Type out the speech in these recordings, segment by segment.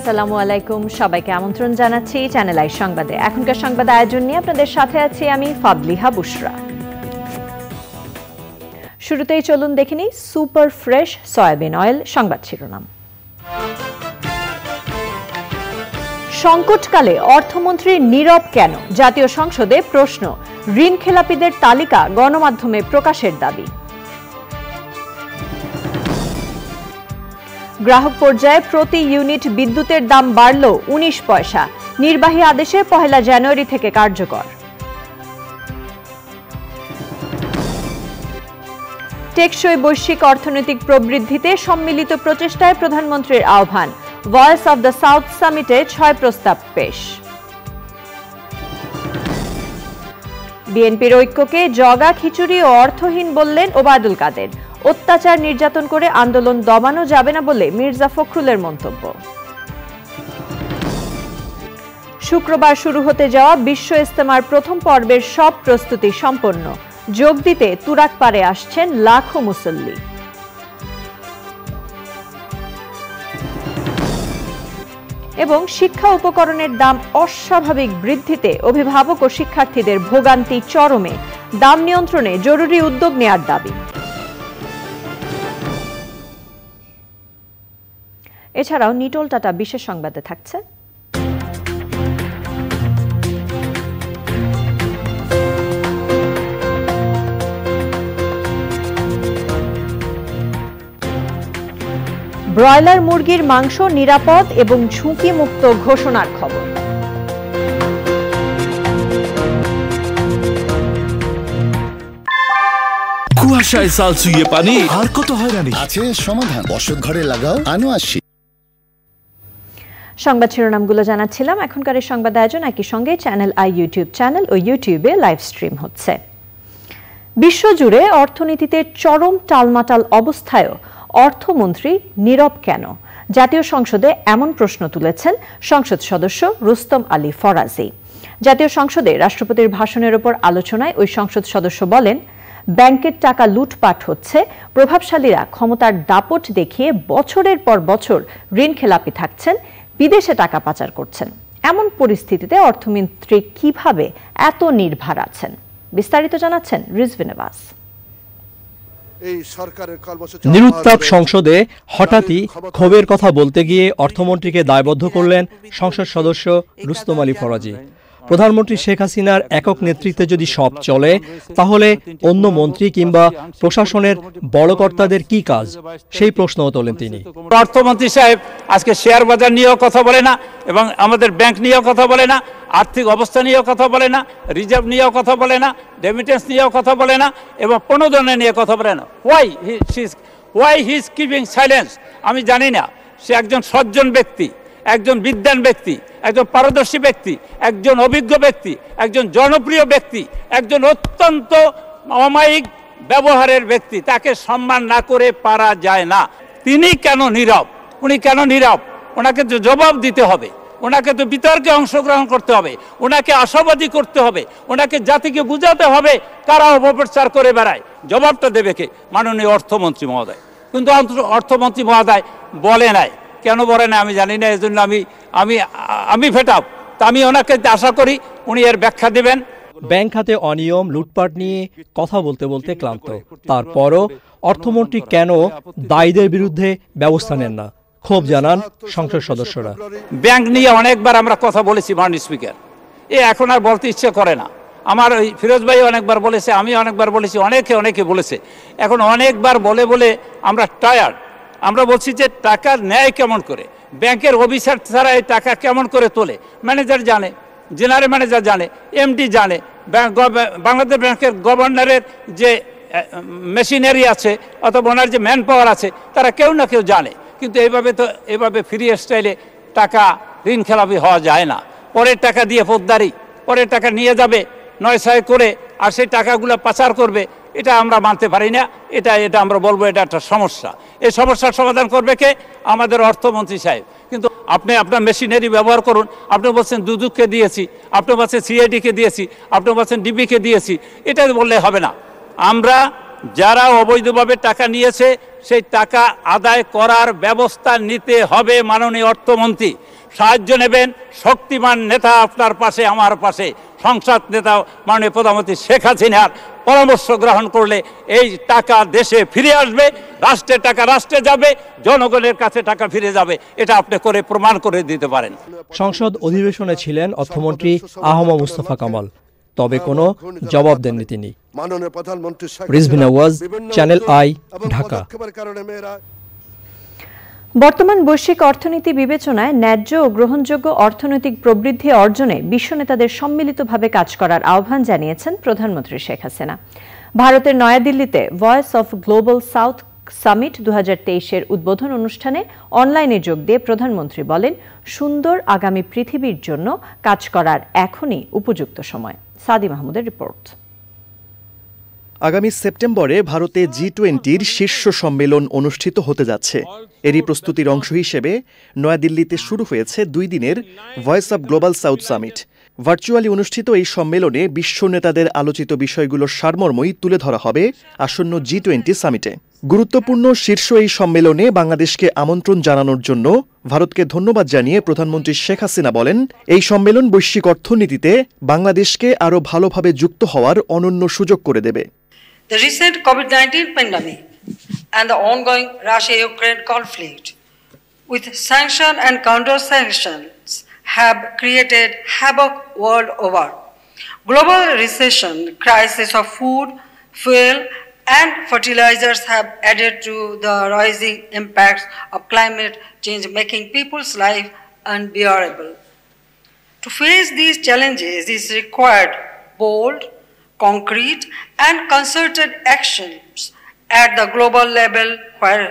আসসালামু আলাইকুম, সবাইকে আমন্ত্রণ জানাচ্ছি চ্যানেল আই সংবাদে। এখনকার সংবাদ আয়োজন নিয়ে আপনাদের সাথে আছি আমি ফাবলিহা বুশরা। শুরুতেই চলুন দেখে নিই সুপার ফ্রেশ সয়াবিন অয়েল সংবাদ শিরোনাম। সংকটকালে অর্থমন্ত্রী নীরব কেন? জাতীয় সংসদে প্রশ্ন। ঋণ খেলাপিদের তালিকা গণমাধ্যমে প্রকাশের দাবি। গ্রাহক পর্যায়ে প্রতি ইউনিট বিদ্যুতের দাম বাড়ল ১৯ পয়সা। নির্বাহী আদেশে ১ জানুয়ারি থেকে কার্যকর। টেকসই বৈশ্বিক অর্থনৈতিক প্রবৃদ্ধিতে সম্মিলিত প্রচেষ্টায় প্রধানমন্ত্রীর আহ্বান। ভয়েস অব দ্য সাউথ সামিটে ৬ প্রস্তাব পেশ। বিএনপির ঐক্যকে জগা খিচুড়ি ও অর্থহীন বললেন ওবায়দুল কাদের। অত্যাচার নির্যাতন করে আন্দোলন দমানো যাবে না বলে মির্জা ফখরুলের মন্তব্য। শুক্রবার শুরু হতে যাওয়া বিশ্ব ইজতেমার প্রথম পর্বের সব প্রস্তুতি সম্পন্ন। যোগ দিতে তুরাগ পারে আসছেন লাখো মুসল্লি। এবং শিক্ষা উপকরণের দাম অস্বাভাবিক বৃদ্ধিতে অভিভাবক ও শিক্ষার্থীদের ভোগান্তি চরমে। দাম নিয়ন্ত্রণে জরুরি উদ্যোগ নেয়ার দাবি। এছাড়াও নিটোল টাটা বিশেষ সংবাদে থাকছে ব্রয়লার মুরগির মাংস নিরাপদ এবং ঝুঁকিমুক্ত ঘোষণার খবর। কুয়াশায় সাল ছুঁয়ে পানি আর কত হয়রানি আছে সমাধান। বসত ঘরে লাগাও, আনো আসি। সংবাদ শিরোনামগুলো জানাচ্ছিলাম। এখনকার এই সংবাদ আয়োজন একই সঙ্গে চ্যানেল আই ইউটিউব চ্যানেল ও ইউটিউবে লাইভ স্ট্রিম হচ্ছে। বিশ্বজুড়ে অর্থনীতিতে চরম টালমাটাল অবস্থায়ও অর্থমন্ত্রী নীরব কেন? জাতীয় সংসদে এমন প্রশ্ন তুলেছেন সংসদ সদস্য রুস্তম আলী ফরাজি। জাতীয় সংসদে রাষ্ট্রপতির ভাষণের উপর আলোচনায় ওই সংসদ সদস্য বলেন, ব্যাংকের টাকা লুটপাট হচ্ছে, প্রভাবশালীরা ক্ষমতার দাপট দেখিয়ে বছরের পর বছর ঋণ খেলাপি থাকছেন, বিদেশে টাকা পাচার করছেন। এমন পরিস্থিতিতে অর্থমন্ত্রী কিভাবে এত নির্ভর আছেন? বিস্তারিত জানাচ্ছেন রিজভিন আব্বাস। নিরুত্তাপ সংসদে হঠাৎই ক্ষোভের কথা বলতে গিয়ে অর্থমন্ত্রীকে দায়বদ্ধ করলেন সংসদ সদস্য রুস্তম আলী ফরাজি। প্রধানমন্ত্রী শেখ হাসিনার একক নেতৃত্বে যদি সব চলে, তাহলে অন্য মন্ত্রী কিংবা প্রশাসনের বড় কর্তাদের কি কাজ, সেই প্রশ্নও তোলেন তিনি। অর্থমন্ত্রী সাহেব আজকে শেয়ার বাজার নিয়েও কথা বলে না, এবং আমাদের ব্যাংক নিয়েও কথা বলে না, আর্থিক অবস্থা নিয়েও কথা বলে না, রিজার্ভ নিয়েও কথা বলে না, রেমিটেন্স নিয়েও কথা বলে না, এবং প্রণোদনা নিয়ে কথা বলে না। Why he is keeping silence? আমি জানি না। সে একজন সজ্জন ব্যক্তি, একজন বিদ্বান ব্যক্তি, একজন পারদর্শী ব্যক্তি, একজন অভিজ্ঞ ব্যক্তি, একজন জনপ্রিয় ব্যক্তি, একজন অত্যন্ত অমায়িক ব্যবহারের ব্যক্তি। তাকে সম্মান না করে পারা যায় না। তিনি কেন নীরব? উনি কেন নীরব? ওনাকে তো জবাব দিতে হবে, ওনাকে তো বিতর্কে অংশগ্রহণ করতে হবে, ওনাকে আশাবাদী করতে হবে, ওনাকে জাতিকে বুঝাতে হবে কারা অপপ্রচার করে বেড়ায়। জবাবটা দেবে কে? মাননীয় অর্থমন্ত্রী মহোদয়। কিন্তু অর্থমন্ত্রী মহোদয় বলে নাই। কেন বলে না আমি জানি না, এই জন্য আমি ফেটাব। তা আমি ওনাকে আশা করি উনি এর ব্যাখ্যা দেবেন। ব্যাংক খাতে অনিয়ম লুটপাট নিয়ে কথা বলতে বলতে ক্লান্ত। তারপরও অর্থমন্ত্রী কেন দায়ীদের বিরুদ্ধে ব্যবস্থা নেন না, ক্ষোভ জানান সংসদ সদস্যরা। ব্যাংক নিয়ে অনেকবার আমরা কথা বলেছি মাননীয় স্পিকার, এখন আর বলতে ইচ্ছে করে না। আমার ওই ফিরোজ ভাই অনেকবার বলেছে, আমি অনেকবার বলেছি, অনেকে বলেছে। এখন অনেকবার বলে আমরা টায়ার্ড। আমরা বলছি যে টাকার ন্যায় কেমন করে, ব্যাংকের অফিসার ছাড়া এই টাকা কেমন করে তোলে? ম্যানেজার জানে, জেনারেল ম্যানেজার জানে, এমডি জানে, বাংলাদেশ ব্যাংকের গভর্নরের যে মেশিনারি আছে অথবা ওনার যে ম্যান পাওয়ার আছে, তারা কেউ না কেউ জানে। কিন্তু এভাবে ফ্রি স্টাইলে টাকা ঋণ খেলাপি হওয়া যায় না। পরের টাকা দিয়ে ফৌজদারি, পরের টাকা নিয়ে যাবে ৯/৬ করে, আর সেই টাকাগুলো পাচার করবে। এটা আমরা মানতে পারি না। এটা আমরা বলবো এটা একটা সমস্যা। এই সমস্যার সমাধান করবে কে? আমাদের অর্থমন্ত্রী সাহেব। কিন্তু আপনি আপনার মেশিনারি ব্যবহার করুন। আপনি বলছেন দুদককে দিয়েছি, আপনি বলছেন সিআইডিকে দিয়েছি, আপনি বলছেন ডিবিকে দিয়েছি। এটা বললে হবে না। আমরা যারা অবৈধভাবে টাকা নিয়েছে সেই টাকা আদায় করার ব্যবস্থা নিতে হবে। মাননীয় অর্থমন্ত্রী সাহায্য নেবেন, শক্তিমান নেতা আপনার পাশে, আমার পাশে, সংসদ নেতা মাননীয় প্রধানমন্ত্রী শেখ হাসিনার পরামর্শ গ্রহণ করলে এই টাকা দেশে ফিরে আসবে, রাষ্ট্রের টাকা রাষ্ট্রে যাবে, জনগণের কাছে টাকা ফিরে যাবে। এটা আপনি করে প্রমাণ করে দিতে পারেন। সংসদ অধিবেশনে ছিলেন অর্থমন্ত্রী আহমদ মুস্তফা কামাল, তবে কোনো জবাব দেননি তিনি। Rizvi Nawaz, channel I, Dhaka. বর্তমান বৈশ্বিক অর্থনীতি বিবেচনায় ন্যায্য ও গ্রহণযোগ্য অর্থনৈতিক প্রবৃদ্ধি অর্জনে বিশ্ব নেতাদের সম্মিলিতভাবে কাজ করার আহ্বান জানিয়েছেন প্রধানমন্ত্রী শেখ হাসিনা। ভারতের নয়াদিল্লিতে voice of global south summit 2023-এর উদ্বোধন অনুষ্ঠানে অনলাইনে যোগ দিয়ে প্রধানমন্ত্রী বলেন, সুন্দর আগামী পৃথিবীর জন্য কাজ করার এখনই উপযুক্ত সময়। সাদি মাহমুদের রিপোর্ট। আগামী সেপ্টেম্বরে ভারতে G20-র শীর্ষ সম্মেলন অনুষ্ঠিত হতে যাচ্ছে। এরই প্রস্তুতির অংশ হিসেবে নয়াদিল্লিতে শুরু হয়েছে 2 দিনের voice of global south summit. Virtually অনুষ্ঠিত এই সম্মেলনে বিশ্ব নেতাদের আলোচিত বিষয়গুলোর সারমর্মই তুলে ধরা হবে আসন্ন G20 সামিটে। গুরুত্বপূর্ণ শীর্ষ এই সম্মেলনে বাংলাদেশকে আমন্ত্রণ জানানোর জন্য ভারতকে ধন্যবাদ জানিয়ে প্রধানমন্ত্রী শেখ হাসিনা বলেন, এই সম্মেলন বৈশ্বিক অর্থনীতিতে বাংলাদেশকে আরও ভালোভাবে যুক্ত হওয়ার অনন্য সুযোগ করে দেবে। The recent COVID-19 pandemic and the ongoing Russia-Ukraine conflict with sanction and counter-sanctions have created havoc world over. Global recession, crisis of food, fuel, and fertilizers have added to the rising impacts of climate change, making people's life unbearable. To face these challenges is required bold, concrete, and concerted actions at the global level where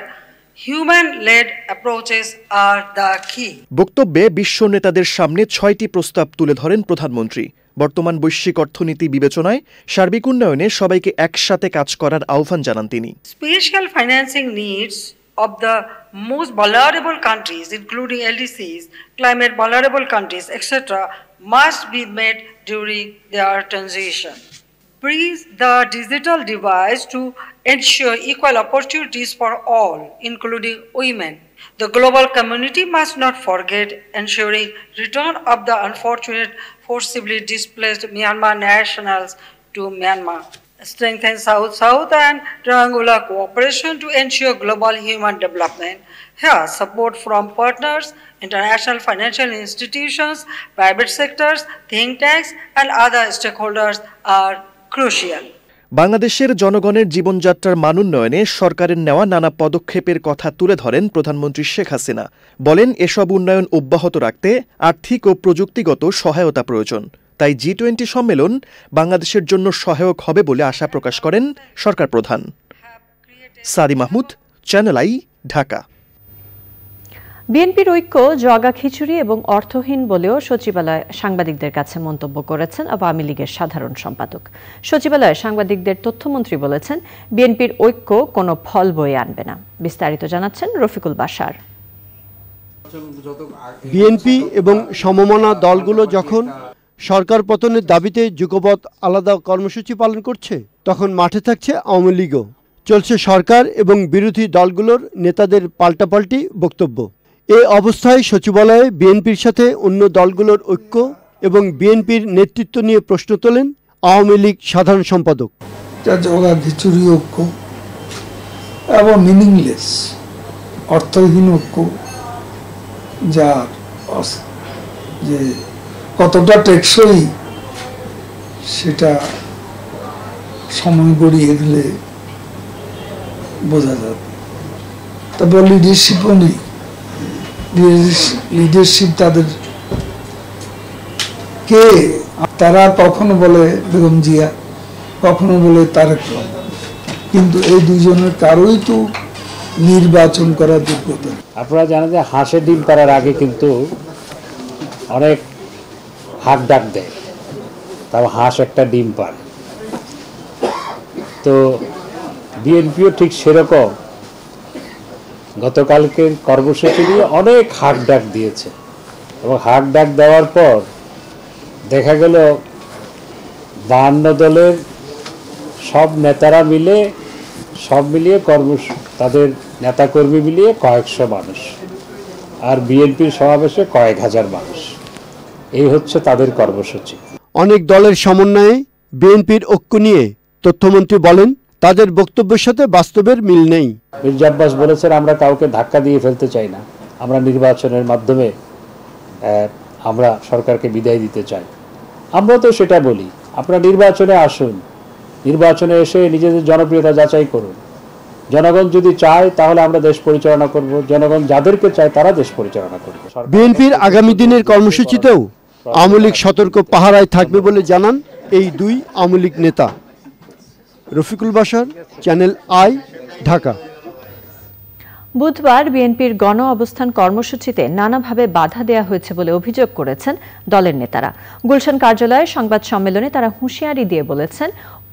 human-led approaches are the key. বক্তব্যে বিশ্ব নেতাদের সামনে 6টি প্রস্তাব তুলে ধরেন প্রধানমন্ত্রী। বর্তমান বৈশ্বিক অর্থনীতি বিবেচনায় সার্বিক উন্নয়নে সবাইকে একসাথে কাজ করার আহ্বান জানান তিনি। Special financing needs of the most vulnerable countries, including LDCs, climate vulnerable countries, etc., must be met during their transition. Bridge the digital divide to ensure equal opportunities for all, including women. The global community must not forget ensuring return of the unfortunate forcibly displaced Myanmar nationals to Myanmar. Strengthen South-South and triangular cooperation to ensure global human development. Here, support from partners, international financial institutions, private sectors, think tanks, and other stakeholders are crucial. বাংলাদেশের জনগণের জীবনযাত্রার মান উন্নয়নে সরকারের নেওয়া নানা পদক্ষেপের কথা তুলে ধরেন প্রধানমন্ত্রী শেখ হাসিনা। বলেন, এসব উন্নয়ন অব্যাহত রাখতে আর্থিক ও প্রযুক্তিগত সহায়তা প্রয়োজন। তাই G20 সম্মেলন বাংলাদেশের জন্য সহায়ক হবে বলে আশা প্রকাশ করেন সরকার প্রধান। সাদি মাহমুদ, চ্যানেল আই, ঢাকা। বিএনপির ঐক্য জগা খিচুড়ি এবং অর্থহীন বলেও সচিবালয় সাংবাদিকদের কাছে মন্তব্য করেছেন আওয়ামী লীগের সাধারণ সম্পাদক। সচিবালয়ে সাংবাদিকদের তথ্যমন্ত্রী বলেছেন, বিএনপির ঐক্য কোনো ফল বয়ে আনবে না। বিস্তারিত জানাচ্ছেন রফিকুল বাশার। বিএনপি এবং সমমনা দলগুলো যখন সরকার পতনের দাবিতে যুগপৎ আলাদা কর্মসূচি পালন করছে, তখন মাঠে থাকছে আওয়ামী লীগও। চলছে সরকার এবং বিরোধী দলগুলোর নেতাদের পাল্টাপাল্টি বক্তব্য। এ অবস্থায় সচিবালয়ে বিএনপির সাথে অন্য দলগুলোর ঐক্য এবং বিএনপির নেতৃত্ব নিয়ে প্রশ্ন তোলেন আওয়ামী লীগ সাধারণ সম্পাদক। জগা খিচুড়ি ঐক্য এবং মিনিংলেস অর্থহীন ঐক্য, যার যে কতটা টেকসই সেটা সময় গড়িয়ে গেলে বোঝা যাবে। তারপর লিডারশিপও নেই। লিডারশিপ তাদের কে? তারা কখনো বলে বেগম জিয়া, কখনো বলে তারেক রহমান, কিন্তু এই দুইজনের কারোই তো নির্বাচন করার যোগ্যতা। আপনারা জানেন যে হাঁসে ডিম পাড়ার আগে কিন্তু অনেক হাঁক ডাক দেয়, তাও হাঁস একটা ডিম পাড়ে। তো বিএনপিও ঠিক সেরকম গতকালকে কর্মসূচি দিয়ে অনেক হাঁক ডাক দিয়েছে, এবং হাঁক ডাক দেওয়ার পর দেখা গেল 52 দলের সব নেতারা মিলে সব মিলিয়ে তাদের নেতাকর্মী মিলিয়ে কয়েকশো মানুষ, আর বিএনপির সমাবেশে কয়েক হাজার মানুষ। এই হচ্ছে তাদের কর্মসূচি। অনেক দলের সমন্বয়ে বিএনপির ঐক্য নিয়ে তথ্যমন্ত্রী বলেন, তাদের বক্তব্যের সাথে বাস্তবের মিল নেই। মির্জা আব্বাস বলেছেন, আমরা কাউকে ধাক্কা দিয়ে ফেলতে চাই না, আমরা নির্বাচনের মাধ্যমে আমরা সরকারকে বিদায় দিতে চাই। আমরা তো সেটা বলি, আপনারা নির্বাচনে আসুন, নির্বাচনে এসে নিজেদের জনপ্রিয়তা যাচাই করুন। জনগণ যদি চায় তাহলে আমরা দেশ পরিচালনা করব, জনগণ যাদেরকে চায় তারা দেশ পরিচালনা করবে। বিএনপির আগামী দিনের কর্মসূচিতেও আওয়ামী লীগ সতর্ক পাহারায় থাকবে বলে জানান এই দুই আওয়ামী লীগ নেতা। Rafiqul Bashar, channel I, Dhaka. বুধবার বিএনপির গণ অবস্থান কর্মসূচিতে নানাভাবে বাধা দেওয়া হয়েছে বলে অভিযোগ করেছেন দলের নেতারা। গুলশান কার্যালয়ে সংবাদ সম্মেলনে তারা হুঁশিয়ারি দিয়ে বলেছেন,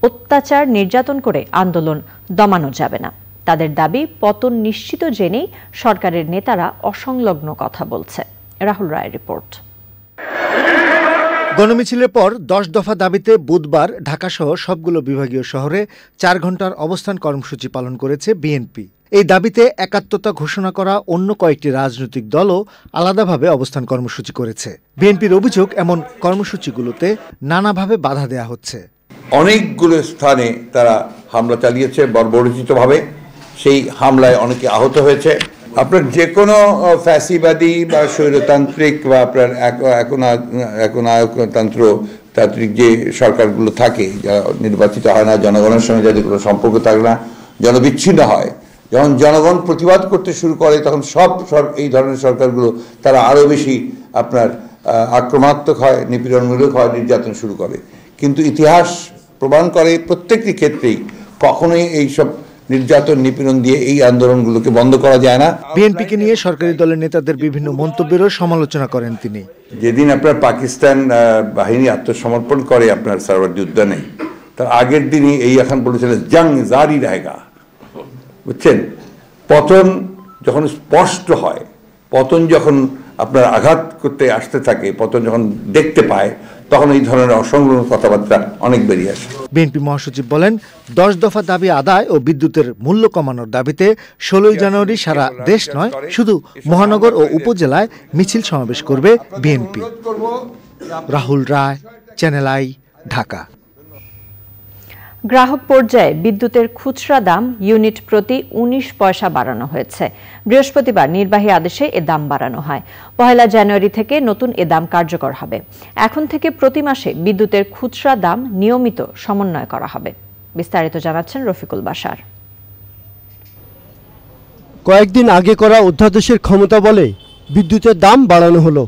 অত্যাচার নির্যাতন করে আন্দোলন দমানো যাবে না। তাদের দাবি, পতন নিশ্চিত জেনেই সরকারের নেতারা অসংলগ্ন কথা বলছে। রাহুল রায়ের রিপোর্ট। গণমিছিলের পর 10 দফা দাবিতে বুধবার ঢাকাসহ সবগুলো বিভাগীয় শহরে 4 ঘণ্টার অবস্থান কর্মসূচি পালন করেছে বিএনপি। এই দাবিতে একাত্মতা ঘোষণা করা অন্য কয়েকটি রাজনৈতিক দলও আলাদাভাবে অবস্থান কর্মসূচি করেছে। বিএনপির অভিযোগ, এমন কর্মসূচিগুলোতে নানাভাবে বাধা দেওয়া হচ্ছে। অনেকগুলো স্থানে তারা হামলা চালিয়েছে বর্বরোচিতভাবে। সেই হামলায় অনেকে আহত হয়েছে। আপনার যে কোনো ফ্যাসিবাদী বা স্বৈরতান্ত্রিক বা আপনার একনায়কতান্ত্রিক যে সরকারগুলো থাকে, যারা নির্বাচিত হয় না, জনগণের সঙ্গে যাদের কোনো সম্পর্ক থাকে না, জনবিচ্ছিন্ন হয়, যখন জনগণ প্রতিবাদ করতে শুরু করে তখন এই ধরনের সরকারগুলো তারা আরও বেশি আপনার আক্রমণাত্মক হয়, নিপীড়নমূলক হয়, নির্যাতন শুরু করে। কিন্তু ইতিহাস প্রমাণ করে প্রত্যেকটি ক্ষেত্রেই কখনোই এইসব নির্যাতন নিপীড়ন দিয়ে এই আন্দোলনগুলোকে বন্ধ করা যায় না। বিএনপিকে নিয়ে সরকারি দলের নেতাদের বিভিন্ন মন্তব্যেরও সমালোচনা করেন তিনি। যেদিন আপনার পাকিস্তান বাহিনী আত্মসমর্পণ করে আপনার সাবরমতী উদ্যানে, তার আগের দিনই এই এখন বলেছিলেন জং জারি रहेगा। বুঝছেন, পতন যখন স্পষ্ট হয়, পতন যখন আপনার আঘাত করতে আসতে থাকে, পতন যখন দেখতে পায়, তখন এই ধরনের অসংলগ্ন কথাবার্তা অনেক বেরিয়ে আসে। বিএনপি মহাসচিব বলেন, 10 দফা দাবি আদায় ও বিদ্যুতের মূল্য কমানোর দাবিতে 16 জানুয়ারি সারা দেশ নয়, শুধু মহানগর ও উপজেলায় মিছিল সমাবেশ করবে বিএনপি। Rahul Roy, channel I, Dhaka. গ্রাহক পর্যায়ে বিদ্যুতের খুচরা দাম ইউনিট প্রতি 19 পয়সা বাড়ানো হয়েছে। বৃহস্পতিবার নির্বাহী আদেশে এ দাম বাড়ানো হয়। 1 জানুয়ারি থেকে নতুন এ দাম কার্যকর হবে। এখন থেকে প্রতি মাসে বিদ্যুতের খুচরা দাম নিয়মিত সমন্বয় করা হবে। বিস্তারিত জানাচ্ছেন রফিকুল বাশার। কয়েকদিন আগে করা অধ্যাদেশের ক্ষমতা বলে বিদ্যুতের দাম বাড়ানো হলো।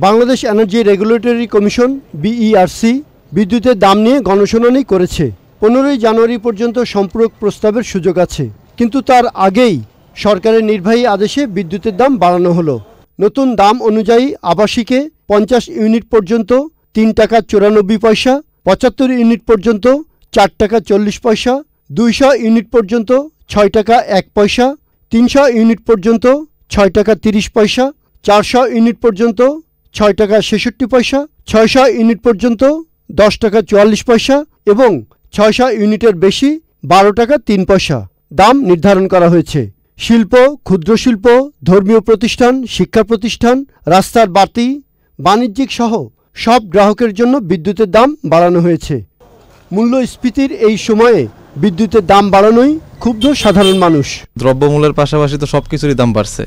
Bangladesh energy regulatory commission BERC বিদ্যুতের দাম নিয়ে গণশুনানি করেছে। 15 জানুয়ারি পর্যন্ত সম্পূরক প্রস্তাবের সুযোগ আছে, কিন্তু তার আগেই সরকারের নির্বাহী আদেশে বিদ্যুতের দাম বাড়ানো হলো। নতুন দাম অনুযায়ী আবাসিকে 50 ইউনিট পর্যন্ত 3 টাকা 94 পয়সা, 75 ইউনিট পর্যন্ত 4 টাকা 40 পয়সা, 200 ইউনিট পর্যন্ত 6 টাকা 1 পয়সা, 300 ইউনিট পর্যন্ত 6 টাকা 30 পয়সা, 400 ইউনিট পর্যন্ত 6 টাকা 66 পয়সা, 600 ইউনিট পর্যন্ত 10 টাকা 44 পয়সা এবং 600 ইউনিটের বেশি 12 টাকা 3 পয়সা দাম নির্ধারণ করা হয়েছে। শিল্প, ক্ষুদ্র শিল্প, ধর্মীয় প্রতিষ্ঠান, শিক্ষা প্রতিষ্ঠান, রাস্তার বাতি, বাণিজ্যিক সহ সব গ্রাহকের জন্য বিদ্যুতের দাম বাড়ানো হয়েছে। মূল্যস্ফীতির এই সময়ে বিদ্যুতের দাম বাড়ানোই ক্ষুব্ধ সাধারণ মানুষ। দ্রব্যমূল্যের পাশাপাশি তো সবকিছুরই দাম বাড়ছে,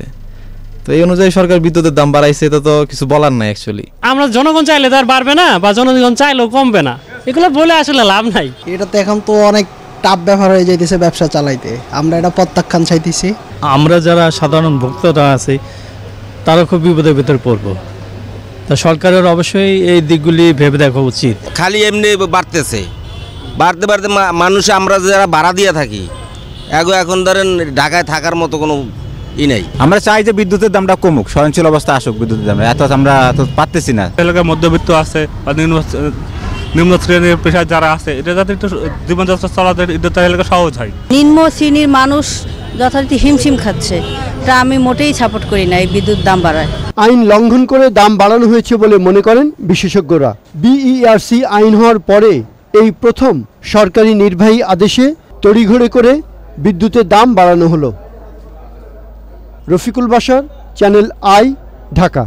তো এই অনুযায়ী সরকার বিদ্যুতের দাম বাড়াইছে, এটা তো কিছু বলার নাই। অ্যাকচুয়ালি আমরা জনগণ চাইলে তার বাড়বে না, বা জনগণ চাইলেও কমবে না, এগুলো বলে আসলে লাভ নাই। এটা তো এখন তো অনেক টাফ ব্যাপার হয়ে যাইতেছে ব্যবসা চালাইতে, আমরা এটা প্রত্যাখ্যান চাইতেছি। আমরা যারা সাধারণ ভোক্তারা আছি তারা খুব বিপদের ভিতর পড়বো, তা সরকারের অবশ্যই এই দিকগুলি ভেবে দেখা উচিত। খালি এমনি বাড়তেছে, বাড়তে বাড়তে মানুষ আমরা যারা ভাড়া দিয়ে থাকি এখন ধরেন ঢাকায় থাকার মতো কোনো নেই। আমরা চাই যে বিদ্যুতের দামটা কমুক, সহনশীল অবস্থা আসুক বিদ্যুতের দাম, এত আমরা তো পারতেছি না। এলাকায় মধ্যবিত্ত আছে বা নিম্ন শ্রেণীর পেশায় যারা আছে, এটা যাতে একটু জীবনযাত্রা চলাতে এটা এলাকা সহজ হয়। নিম্ন শ্রেণীর মানুষ যথারীতি হিমশিম খাচ্ছে, তা আমি মোটেই সাপোর্ট করি না এই বিদ্যুৎ দাম বাড়ায়। আইন লঙ্ঘন করে দাম বাড়ানো হয়েছে বলে মনে করেন বিশেষজ্ঞরা। বিইআরসি আইন হওয়ার পরে এই প্রথম সরকারি নির্বাহী আদেশে তড়িঘড়ি করে বিদ্যুতের দাম বাড়ানো হলো। Rafiqul Bashar, channel I, Dhaka.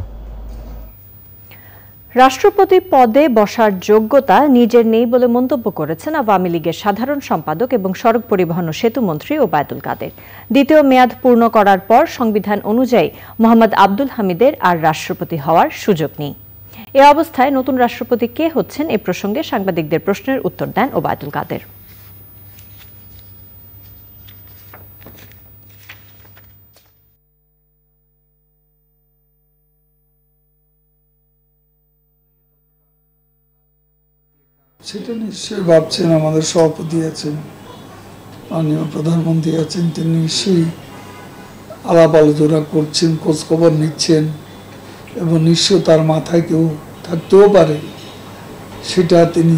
রাষ্ট্রপতি পদে বসার যোগ্যতা নিজের নেই বলে মন্তব্য করেছেন আওয়ামী লীগের সাধারণ সম্পাদক এবং সড়ক পরিবহন ও সেতু মন্ত্রী ওবায়দুল কাদের। দ্বিতীয় মেয়াদ পূর্ণ করার পর সংবিধান অনুযায়ী মোহাম্মদ আব্দুল হামিদের আর রাষ্ট্রপতি হওয়ার সুযোগ নেই। এ অবস্থায় নতুন রাষ্ট্রপতি কে হচ্ছেন এ প্রসঙ্গে সাংবাদিকদের প্রশ্নের উত্তর দেন ওবায়দুল কাদের। সেটা নিশ্চয়ই ভাবছেন, আমাদের সভাপতি আছেন, মাননীয় প্রধানমন্ত্রী আছেন, তিনি নিশ্চয়ই আলাপ আলোচনা করছেন, খোঁজখবর নিচ্ছেন এবং নিশ্চয় তার মাথায় কেউ থাকতেও পারে, সেটা তিনি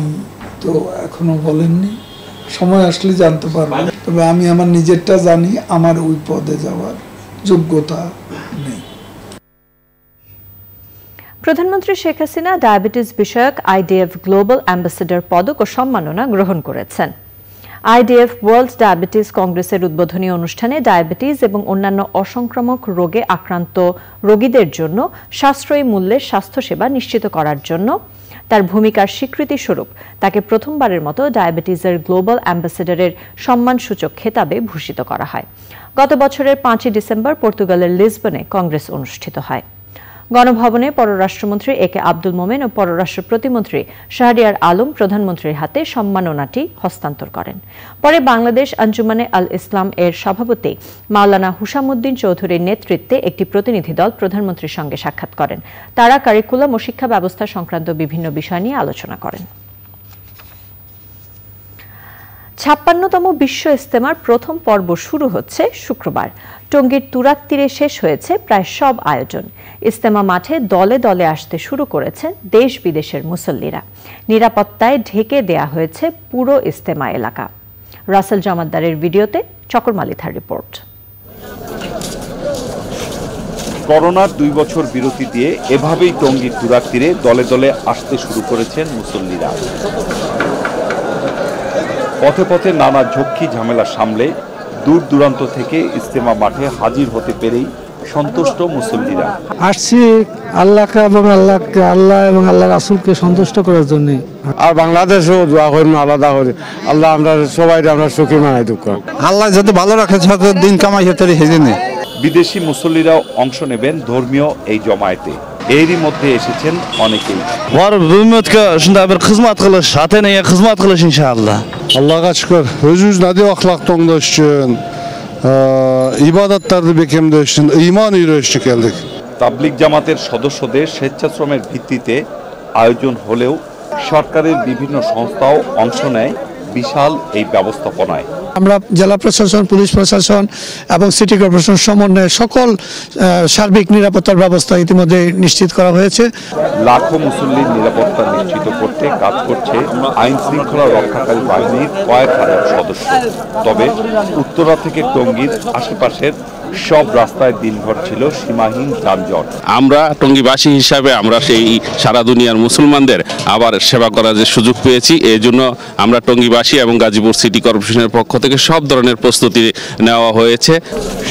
তো এখনো বলেননি। সময় আসলে জানতে পারবেন। তবে আমি আমার নিজেরটা জানি, আমার ওই পদে যাওয়ার যোগ্যতা নেই। প্রধানমন্ত্রী শেখ হাসিনা ডায়াবেটিস বিষয়ক আইডিএফ গ্লোবাল অ্যাম্বাসেডর পদক ও সম্মাননা গ্রহণ করেছেন। আইডিএফ ওয়ার্ল্ড ডায়াবেটিস কংগ্রেসের উদ্বোধনী অনুষ্ঠানে ডায়াবেটিস এবং অন্যান্য অসংক্রামক রোগে আক্রান্ত রোগীদের জন্য সাশ্রয়ী মূল্যের স্বাস্থ্যসেবা নিশ্চিত করার জন্য তার ভূমিকার স্বীকৃতি স্বরূপ তাকে প্রথমবারের মতো ডায়াবেটিসের গ্লোবাল অ্যাম্বাসেডরের সম্মানসূচক খেতাবে ভূষিত করা হয়। গত বছরের 5 ডিসেম্বর পর্তুগালের লিসবনে কংগ্রেস অনুষ্ঠিত হয়। গণভবনে পররাষ্ট্রমন্ত্রী এ কে আব্দুল মোমেন ও পররাষ্ট্র প্রতিমন্ত্রী শাহরিয়ার আলম প্রধানমন্ত্রীর হাতে সম্মাননাটি হস্তান্তর করেন। পরে বাংলাদেশ আঞ্জুমানে আল ইসলাম এর সভাপতি মাওলানা হুসামউদ্দিন চৌধুরীর নেতৃত্বে একটি প্রতিনিধি দল প্রধানমন্ত্রীর সঙ্গে সাক্ষাৎ করেন। তারা কারিকুলাম ও শিক্ষা ব্যবস্থা সংক্রান্ত বিভিন্ন বিষয় নিয়ে আলোচনা করেন। 56তম বিশ্ব ইজতেমার প্রথম পর্ব শুরু হচ্ছে শুক্রবার। টঙ্গীর তুরাগ তীরে শেষ হয়েছে প্রায় সব আয়োজন। ইজতেমা মাঠে দলে দলে আসতে শুরু করেছেন দেশ বিদেশের মুসল্লিরা। নিরাপত্তায় ঢেকে দেয়া হয়েছে পুরো ইজতেমা এলাকা। রাসেল জামাদ্দারের ভিডিওতে চকর মালিথার রিপোর্ট। করোনার 2 বছর বিরতি দিয়ে এভাবেই টঙ্গীর তুরাগ তীরে দলে দলে আসতে শুরু করেছেন মুসল্লিরা। পথে পথে নানা ঝক্কি ঝামেলা সামলে দূর দূরান্ত থেকে ইজতেমা মাঠে হাজির হতে পেরেই সন্তুষ্ট মুসল্লিরা। আসছি আল্লাহকে এবং আল্লাহ এবং আল্লাহ রাসূলকে সন্তুষ্ট করার জন্য। আর বাংলাদেশও দোয়া করুন, আলাদা করে আল্লাহ আমরা সবাই আমরা সুখী মানাই দুঃখ আল্লাহ যাতে ভালো রাখে, যত দিন কামাই হতে সেদিনে। বিদেশি মুসল্লিরাও অংশ নেবেন ধর্মীয় এই জমায়েতে। এরই মধ্যে এসেছেন অনেকেই। Allohga shukr, o'zingiz nadiy axloq to'nglash uchun, ibodatlarni bekamlash uchun, iymon yurishga keldik. তাবলিগ জামাতের সদস্যদের স্বেচ্ছাশ্রমের ভিত্তিতে আয়োজন হলেও সরকারের বিভিন্ন সংস্থাও অংশ নেয় বিশাল এই ব্যবস্থাপনায়। আমরা জেলা প্রশাসন, পুলিশ প্রশাসন এবং সিটি কর্পোরেশন সমন্বয়ে সকল সার্বিক নিরাপত্তার ব্যবস্থা ইতিমধ্যে নিশ্চিত করা হয়েছে। লাখো মুসল্লির নিরাপত্তা নিশ্চিত করতে কাজ করছে আইন শৃঙ্খলা রক্ষাকারী বাহিনীর কয়েক হাজার সদস্য। তবে উত্তরা থেকে টঙ্গীর আশেপাশের সব রাস্তায় দিনভর ছিল সীমাহীন যানজট। আমরা টঙ্গীবাসী হিসাবে আমরা সেই সারা দুনিয়ার মুসলমানদের আবার সেবা করার যে সুযোগ পেয়েছি, এই জন্য আমরা টঙ্গীবাসী এবং গাজীপুর সিটি কর্পোরেশনের পক্ষ থেকে সব ধরনের প্রস্তুতি নেওয়া হয়েছে।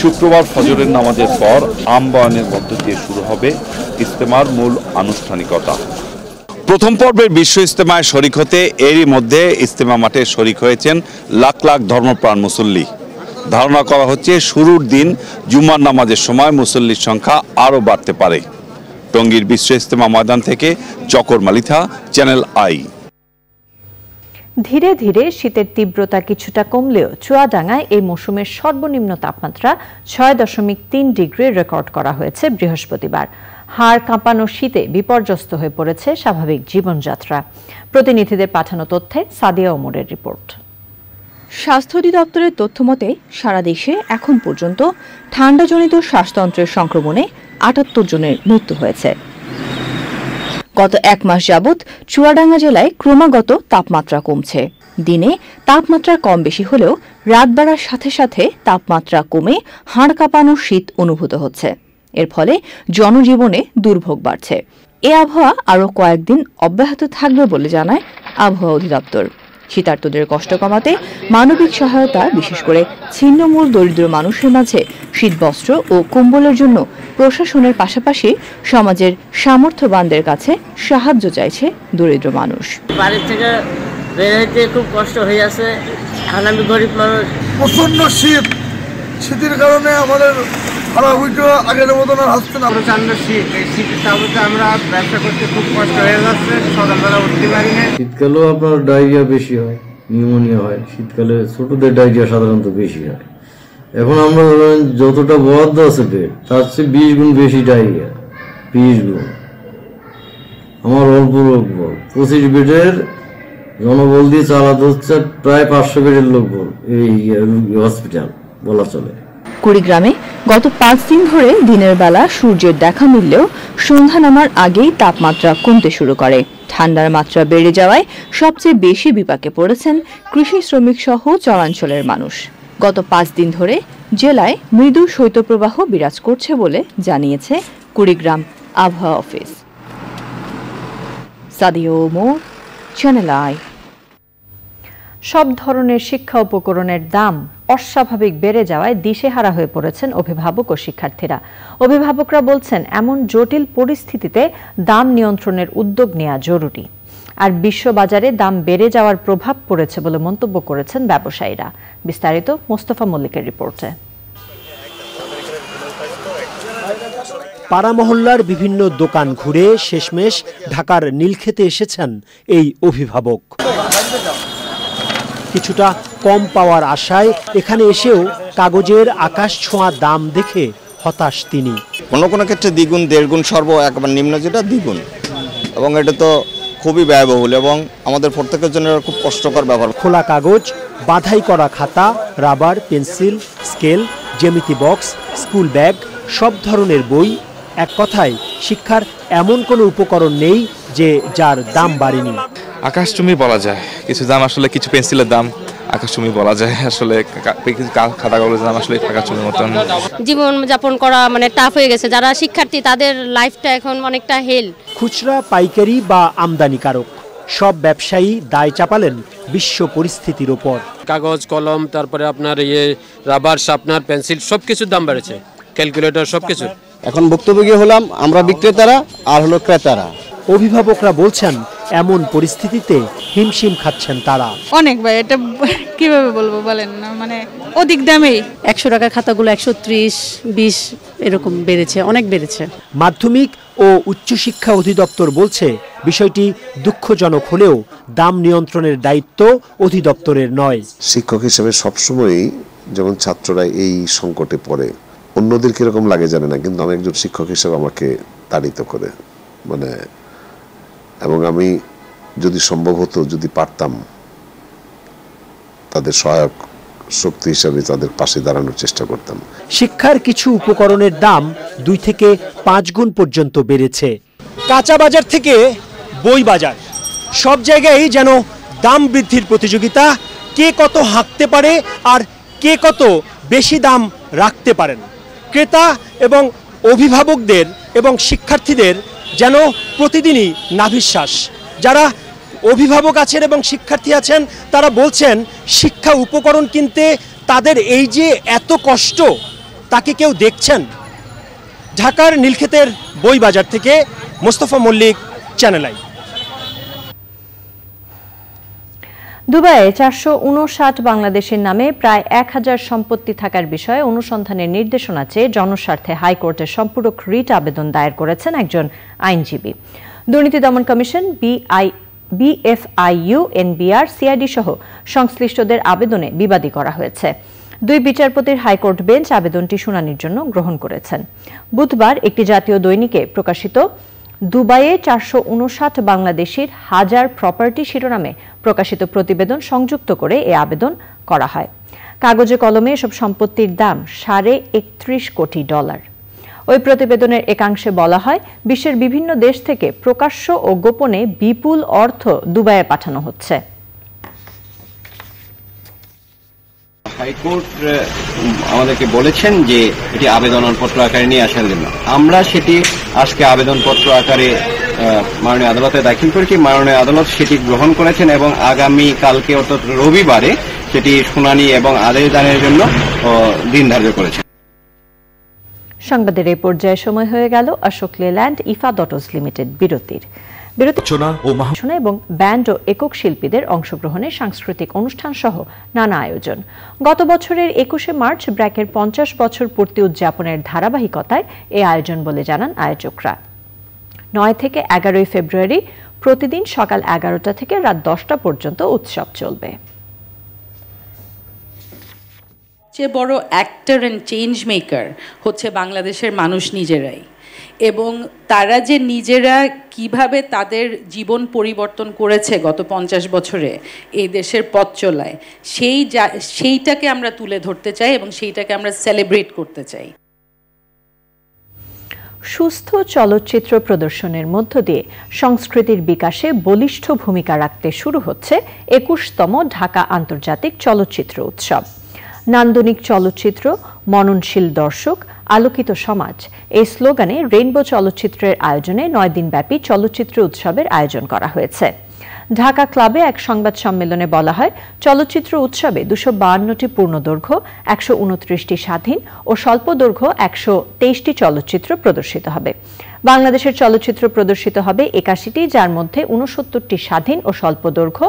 শুক্রবার ফজরের নামাজের পর আমবায়নের মধ্য দিয়ে শুরু হবে ইজতেমার মূল আনুষ্ঠানিকতা। প্রথম পর্বের বিশ্ব ইজতেমায় শরিক হতে এরই মধ্যে ইজতেমা মাঠে শরিক হয়েছেন লাখ লাখ ধর্মপ্রাণ মুসল্লি। ধারণা করা হচ্ছে শুরুর দিন জুমার নামাজের সময় মুসল্লির সংখ্যা আরও বাড়তে পারে। টঙ্গীর বিশ্ব ইজতেমা ময়দান থেকে চকর মালিথা, চ্যানেল আই। ধীরে ধীরে শীতের তীব্রতা কিছুটা কমলেও চুয়াডাঙ্গায় এই মৌসুমের সর্বনিম্ন তাপমাত্রা 6.3 ডিগ্রি রেকর্ড করা হয়েছে বৃহস্পতিবার। হাড় কাঁপানো শীতে বিপর্যস্ত হয়ে পড়েছে স্বাভাবিক জীবনযাত্রা। প্রতিনিধিদের পাঠানো তথ্যে সাদিয়া ওমরের রিপোর্ট। স্বাস্থ্য অধিদপ্তরের তথ্যমতে সারা দেশে এখন পর্যন্ত ঠান্ডাজনিত শ্বাসতন্ত্রের সংক্রমণে 78 জনের মৃত্যু হয়েছে। গত 1 মাস যাবৎ চুয়াডাঙ্গা জেলায় ক্রমাগত তাপমাত্রা কমছে। দিনে তাপমাত্রা কম বেশি হলেও রাত বাড়ার সাথে সাথে তাপমাত্রা কমে হাড় কাঁপানো শীত অনুভূত হচ্ছে। এর ফলে জনজীবনে দুর্ভোগ বাড়ছে। এ আবহাওয়া আরও কয়েকদিন অব্যাহত থাকবে বলে জানায় আবহাওয়া অধিদপ্তর। শীতার্তদের কষ্ট কমাতে মানবিক সহায়তা, বিশেষ করে ছিন্নমূল দরিদ্র মানুষের মাঝে শীতবস্ত্র ও কম্বলের জন্য প্রশাসনের পাশাপাশি সমাজের সামর্থ্যবানদের কাছে সাহায্য চাইছে দরিদ্র মানুষ। বাড়ি থেকে বের হইতে খুব কষ্ট হয়ে আছে, এখন আমি গরিব মানুষ। প্রচন্ড শীতের কারণে আমাদের আগের মতন আর আসছে না। প্রচন্ড শীত, এই শীতের তাপে আমরা ব্যবসা করতে খুব কষ্ট হয়ে যাচ্ছে, সকালবেলা উঠতে পারি না। শীতকালেও আপনার ডায়রিয়া বেশি হয়, নিউমোনিয়া হয়। শীতকালে ছোটদের ডায়রিয়া সাধারণত বেশি হয়। এখন আমরা ধরেন যতটা বরাদ্দ আছে বেড, তার চেয়ে 20 গুণ বেশি ডায়রিয়া, 20 গুণ। আমার অল্প লোকবল, 25 বেডের জনবল দিয়ে চালাতে হচ্ছে প্রায় 500 বেডের লোকবল এই হসপিটাল বলা চলে। কুড়িগ্রামে গত 5 দিন ধরে দিনের বেলা সূর্যের দেখা মিললেও সন্ধ্যা নামার আগেই তাপমাত্রা কমতে শুরু করে। ঠান্ডার মাত্রা বেড়ে যাওয়ায় সবচেয়ে বেশি বিপাকে পড়েছেন কৃষি শ্রমিক সহ চরাঞ্চলের মানুষ। গত 5 দিন ধরে জেলায় মৃদু শৈত্যপ্রবাহ বিরাজ করছে বলে জানিয়েছে কুড়িগ্রাম আবহাওয়া office. Sadia Omar, channel I. সব ধরনের শিক্ষা উপকরণের দাম অস্বাভাবিক বেড়ে যাওয়ায় দিশেহারা হয়ে পড়েছেন অভিভাবক ও শিক্ষার্থীরা। অভিভাবকরা বলছেন, এমন জটিল পরিস্থিতিতে দাম নিয়ন্ত্রণের উদ্যোগ নেওয়া জরুরি। আর বিশ্ববাজারে দাম বেড়ে যাওয়ার প্রভাব পড়েছে বলে মন্তব্য করেছেন ব্যবসায়ীরা। বিস্তারিত মোস্তফা মল্লিকের রিপোর্টে। পাড়া মহল্লার বিভিন্ন দোকান ঘুরে শেষমেশ ঢাকার নীলক্ষেতে এসেছেন এই অভিভাবক। কিছুটা কম পাওয়ার আশায় এখানে এসেও কাগজের আকাশ ছোঁয়া দাম দেখে হতাশ তিনি। কোনো কোনো ক্ষেত্রে দ্বিগুণ, দেড়গুণ, একবার নিম্ন যেটা দ্বিগুণ, এবং এটা তো খুবই ব্যয়বহুল এবং আমাদের প্রত্যেকের জন্য খুব কষ্টকর ব্যাপার। খোলা কাগজ, বাধাই করা খাতা, রাবার, পেন্সিল, স্কেল, জ্যামিতি বক্স, স্কুল ব্যাগ, সব ধরনের বই। এক কথায় শিক্ষার এমন কোনো উপকরণ নেই যে যার দাম বাড়েনি। আকাশচুম্বী বলা যায়, কিছু দাম আসলে, কিছু পেন্সিলের দাম আকাশচুম্বী বলা যায়, আসলে খাতা কাগজের দাম আসলে আকাশচুম্বীর মতন। জীবন যাপন করা মানে টাফ হয়ে গেছে, যারা শিক্ষার্থী তাদের লাইফটা এখন অনেকটা হেল। খুচরা, পাইকারি বা আমদানিকারক সব ব্যবসায়ী দায় চাপালেন বিশ্ব পরিস্থিতির ওপর। কাগজ, কলম, তারপরে আপনার রাবার, শার্পনার, পেন্সিল সবকিছুর দাম বেড়েছে, ক্যালকুলেটর সবকিছু। এখন ভুক্তভোগী হলাম আমরা বিক্রেতারা আর হলো ক্রেতারা। অভিভাবকরা বলছেন, এমন পরিস্থিতিতে হিমশিম খাচ্ছেন তারা। অনেক ভাই, এটা কিভাবে বলবো বলেন না, মানে অধিক দামে 100 টাকার খাতাগুলো 130, 20 এরকম বেড়েছে, অনেক বেড়েছে। মাধ্যমিক ও উচ্চশিক্ষা অধিদপ্তর বলছে, বিষয়টি দুঃখজনক হলেও দাম নিয়ন্ত্রণের দায়িত্ব অধিদপ্তরের নয়। শিক্ষক হিসেবে সবসময়ই যেমন ছাত্ররা এই সংকটে পড়ে, অন্যদের কিরকম লাগে জানে না, কিন্তু আমি একজন শিক্ষক হিসেবে আমাকে তাড়িত করে, মানে, এবং আমি যদি সম্ভব হতো, যদি পারতাম, তাদের সহায়ক শক্তি হিসেবে তাদের পাশে দাঁড়ানোর চেষ্টা করতাম। শিক্ষার কিছু উপকরণের দাম 2 থেকে 5 গুণ পর্যন্ত বেড়েছে। কাঁচা বাজার থেকে বই বাজার, সব জায়গায় যেন দাম বৃদ্ধির প্রতিযোগিতা। কে কত হাঁকতে পারে আর কে কত বেশি দাম রাখতে পারেন। ক্রেতা এবং অভিভাবকদের এবং শিক্ষার্থীদের যেন প্রতিদিনই নাভিশ্বাস। যারা অভিভাবক আছেন এবং শিক্ষার্থী আছেন তারা বলছেন, শিক্ষা উপকরণ কিনতে তাদের এই যে এত কষ্ট, তাকে কেউ দেখছেন? ঢাকার নীলক্ষেতের বই বাজার থেকে মোস্তফা মল্লিক, চ্যানেল আই। দুবাইয়ে 459 বাংলাদেশের নামে প্রায় 1000 সম্পত্তি থাকার বিষয়ে অনুসন্ধানের নির্দেশনা চেয়ে জনস্বার্থে হাইকোর্টের সম্পূরক রিট আবেদন দায়ের করেছেন একজন আইনজীবী। দুর্নীতি দমন কমিশন, বিএফআইইউ, এনবিআর, সিআইডি সহ সংশ্লিষ্টদের আবেদনে বিবাদী করা হয়েছে। 2 বিচারপতির হাইকোর্ট বেঞ্চ আবেদনটি শুনানির জন্য গ্রহণ করেছেন। বুধবার একটি জাতীয় দৈনিকে প্রকাশিত দুবাইয়ে 459 বাংলাদেশির হাজার প্রপার্টি শিরোনামে প্রকাশিত প্রতিবেদন সংযুক্ত করে এ আবেদন করা হয়। কাগজে কলমে এসব সম্পত্তির দাম $31.5 কোটি। ওই প্রতিবেদনের একাংশে বলা হয়, বিশ্বের বিভিন্ন দেশ থেকে প্রকাশ্য ও গোপনে বিপুল অর্থ দুবাইয়ে পাঠানো হচ্ছে। হাইকোর্ট আমাদেরকে বলেছেন যে এটি আবেদনপত্র আকারে নিয়ে আসার জন্য। আমরা সেটি আজকে আবেদনপত্র আকারে মাননীয় আদালতে দাখিল করেছি। মাননীয় আদালত সেটি গ্রহণ করেছেন এবং আগামী কালকে অর্থাৎ রবিবারে সেটি শুনানি এবং আদেশ দানের জন্য দিন ধার্য করেছেন। সংবাদের এই পর্যায়ে সময় হয়ে গেল অশোক লেল্যান্ড ইফাদ অটোস লিমিটেড বিরতির। এবং ব্যান্ড ও একক শিল্পীদের অংশগ্রহণে সাংস্কৃতিক অনুষ্ঠান সহ নানা আয়োজন। গত বছরের 21শে মার্চ ব্র্যাকের 50 বছর পূর্তি উদযাপনের ধারাবাহিকতায় এই আয়োজন বলে জানান আয়োজকরা। 9 থেকে 11 ফেব্রুয়ারি প্রতিদিন সকাল 11টা থেকে রাত 10টা পর্যন্ত উৎসব চলবে। সবচেয়ে বড় অ্যাক্টর অ্যান্ড চেঞ্জ মেকার হচ্ছে বাংলাদেশের মানুষ নিজেরাই, এবং তারা যে নিজেরা কিভাবে তাদের জীবন পরিবর্তন করেছে গত 50 বছরে এই দেশের পথ চলায়, সেইটাকে আমরা তুলে ধরতে চাই এবং সেইটাকে আমরা সেলিব্রেট করতে চাই। সুস্থ চলচ্চিত্র প্রদর্শনের মধ্য দিয়ে সংস্কৃতির বিকাশে বলিষ্ঠ ভূমিকা রাখতে শুরু হচ্ছে 21তম ঢাকা আন্তর্জাতিক চলচ্চিত্র উৎসব। নান্দনিক চলচ্চিত্র, মননশীল দর্শক, আলোকিত সমাজ এই স্লোগানে রেইনবো চলচ্চিত্রের আয়োজনে 9 দিনব্যাপী চলচ্চিত্র উৎসবের আয়োজন করা হয়েছে। ঢাকা ক্লাবে এক সংবাদ সম্মেলনে বলা হয়, চলচ্চিত্র উৎসবে 252টি পূর্ণদৈর্ঘ্য, 129টি স্বাধীন ও স্বল্পদৈর্ঘ্য 123টি চলচ্চিত্র প্রদর্শিত হবে। বাংলাদেশের চলচ্চিত্র প্রদর্শিত হবে 81টি, যার মধ্যে 69টি স্বাধীন ও স্বল্পদৈর্ঘ্য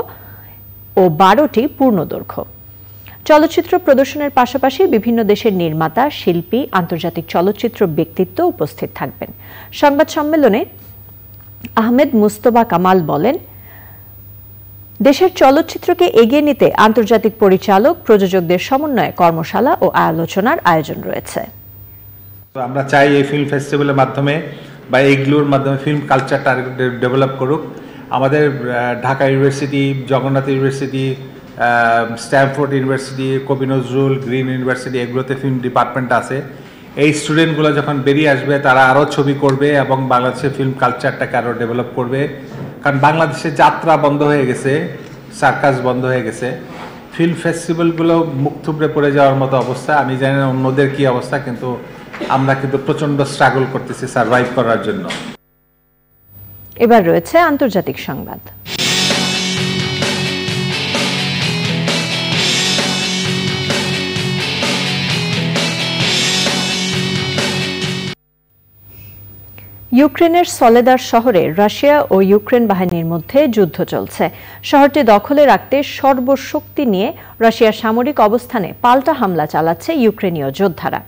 ও 12টি পূর্ণদৈর্ঘ্য। চলচ্চিত্র প্রদর্শনের পাশাপাশি বিভিন্ন দেশের নির্মাতা, শিল্পী, আন্তর্জাতিক চলচ্চিত্র ব্যক্তিত্ব উপস্থিত থাকবেন। সংবাদ সম্মেলনে আহমেদ মুস্তফা কামাল বলেন, দেশের চলচ্চিত্রকে এগিয়ে নিতে আন্তর্জাতিক পরিচালক, প্রযোজকদের সমন্বয়ে কর্মশালা ও আলোচনার আয়োজন রয়েছে। আমরা চাই এই ফিল্ম ফেস্টিভ্যালের মাধ্যমে বা এইগুলোর মাধ্যমে ফিল্ম কালচারটা ডেভেলপ করুক। আমাদের Dhaka university, Jagannath university, Stamford university, কবি নজরুল, গ্রিন ইউনিভার্সিটি, এগুলোতে ফিল্ম ডিপার্টমেন্ট আছে। এই স্টুডেন্টগুলো যখন বেরিয়ে আসবে তারা আরও ছবি করবে এবং বাংলাদেশের ফিল্ম কালচারটাকে আরও ডেভেলপ করবে। কারণ বাংলাদেশের যাত্রা বন্ধ হয়ে গেছে, সার্কাস বন্ধ হয়ে গেছে, ফিল্ম ফেস্টিভ্যালগুলো মুখ থুবড়ে পড়ে যাওয়ার মতো অবস্থা। আমি জানি না অন্যদের কী অবস্থা, কিন্তু আমরা কিন্তু প্রচণ্ড স্ট্রাগল করতেছি সার্ভাইভ করার জন্য। এবার রয়েছে আন্তর্জাতিক সংবাদ। ইউক্রেনের সলেদার শহরে রাশিয়া ও ইউক্রেন বাহিনীর মধ্যে যুদ্ধ চলছে। শহরটি দখলে রাখতে সর্বশক্তি নিয়ে রাশিয়ার সামরিক অবস্থানে পাল্টা হামলা চালাচ্ছে ইউক্রেনীয় যোদ্ধারা।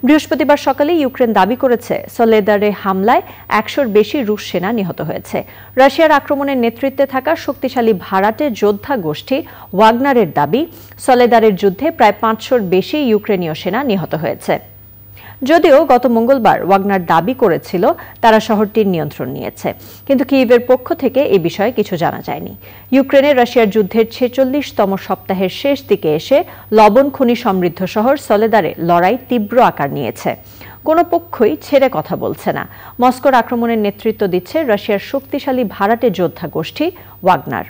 বৃহস্পতিবার সকালে ইউক্রেন দাবি করেছে, সলেদারে হামলায় 100-র বেশি রুশ সেনা নিহত হয়েছে। রাশিয়ার আক্রমণের নেতৃত্বে থাকা শক্তিশালী ভাড়াটে যোদ্ধা গোষ্ঠী ওয়াগনারের দাবি, সলেদারের যুদ্ধে প্রায় 500-র বেশি ইউক্রেনীয় সেনা নিহত হয়েছে। যদিও গত মঙ্গলবার ওয়াগনার দাবি করেছিল তারা শহরটির নিয়ন্ত্রণ নিয়েছে, কিন্তু কিয়েভের পক্ষ থেকে এই বিষয়ে কিছু জানা যায়নি। ইউক্রেনে রাশিয়ার যুদ্ধের 46তম সপ্তাহের শেষ দিকে এসে লবণ খনি সমৃদ্ধ শহর সলেদারে লড়াই তীব্র আকার নিয়েছে। কোনো পক্ষই ছেড়ে কথা বলছে না। মস্কোর আক্রমণের নেতৃত্ব দিচ্ছে রাশিয়ার শক্তিশালী ভাড়াটে যোদ্ধা গোষ্ঠী ওয়াগনার,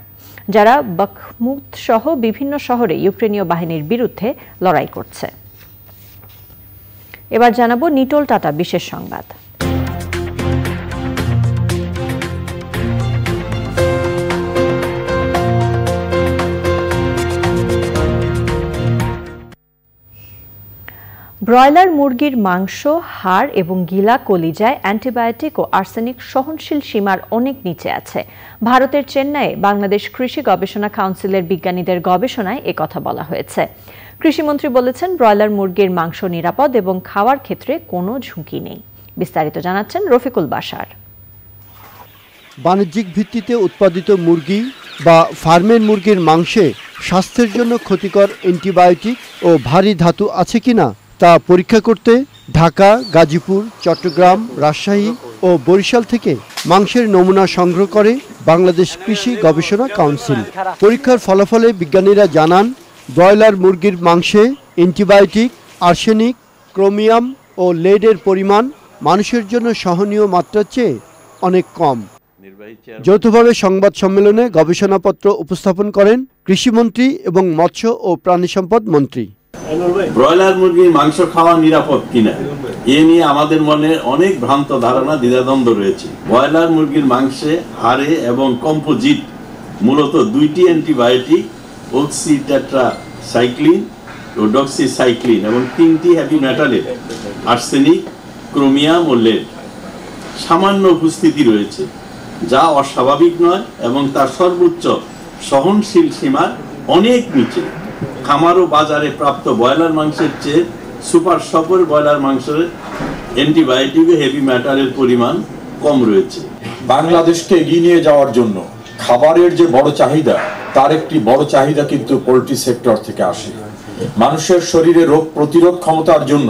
যারা বাখমুত সহ বিভিন্ন শহরে ইউক্রেনীয় বাহিনীর বিরুদ্ধে লড়াই করছে। এবার জানাবো নিটোল টাটা বিশেষ সংবাদ। ব্রয়লার মুরগির মাংস, হাড় এবং গিলা কলিজায় অ্যান্টিবায়োটিক ও আর্সেনিক সহনশীল সীমার অনেক নিচে আছে। ভারতের চেন্নাইয়ে বাংলাদেশ কৃষি গবেষণা কাউন্সিলের বিজ্ঞানীদের গবেষণায় একথা বলা হয়েছে। কৃষিমন্ত্রী বলেছেন, ব্রয়লার মুরগির মাংস নিরাপদ এবং খাওয়ার ক্ষেত্রে কোনো ঝুঁকি নেই। বিস্তারিত জানাচ্ছেন রফিকুল বাশার। বাণিজ্যিক ভিত্তিতে উৎপাদিত মুরগি বা ফার্মের মুরগির মাংসে স্বাস্থ্যের জন্য ক্ষতিকর অ্যান্টিবায়োটিক ও ভারী ধাতু আছে কিনা তা পরীক্ষা করতে ঢাকা, গাজীপুর, চট্টগ্রাম, রাজশাহী ও বরিশাল থেকে মাংসের নমুনা সংগ্রহ করে বাংলাদেশ কৃষি গবেষণা কাউন্সিল। পরীক্ষার ফলাফলে বিজ্ঞানীরা জানান, ব্রয়লার মুরগির মাংসে অ্যান্টিবায়োটিক, আর্সেনিক, ক্রোমিয়াম ও লেডের পরিমাণ মানুষের জন্য সহনীয় মাত্রার চেয়ে অনেক কম। যৌথভাবে সংবাদ সম্মেলনে গবেষণাপত্র উপস্থাপন করেন কৃষিমন্ত্রী এবং মৎস্য ও প্রাণী সম্পদ মন্ত্রী। ব্রয়লার মুরগির মাংস খাওয়া নিরাপদ কিনা এ নিয়ে আমাদের মনে অনেক ভ্রান্ত ধারণা দ্বিধাদ্বন্দ্ব রয়েছে। ব্রয়লার মুরগির মাংসে হাড়ে এবং কম্পোজিট মূলত 2টি অ্যান্টিবায়োটিক অক্সিটেট্রাসাইক্লিন ও ডক্সিসাইক্লিন এবং 3টি হেভি মেটালের আর্সেনিক, ক্রোমিয়াম ও লেড সামান্য উপস্থিতি রয়েছে, যা অস্বাভাবিক নয় এবং তার সর্বোচ্চ সহনশীল সীমার অনেক নিচে। খামার ও বাজারে প্রাপ্ত ব্রয়লার মাংসের চেয়ে সুপার শপের ব্রয়লার মাংসের অ্যান্টিবায়োটিক ও হেভি মেটালের পরিমাণ কম রয়েছে। বাংলাদেশকে এগিয়ে নিয়ে যাওয়ার জন্য খাবারের যে বড় চাহিদা, তার একটি বড় চাহিদা কিন্তু পোল্ট্রি সেক্টর থেকে আসে। মানুষের শরীরে রোগ প্রতিরোধ ক্ষমতার জন্য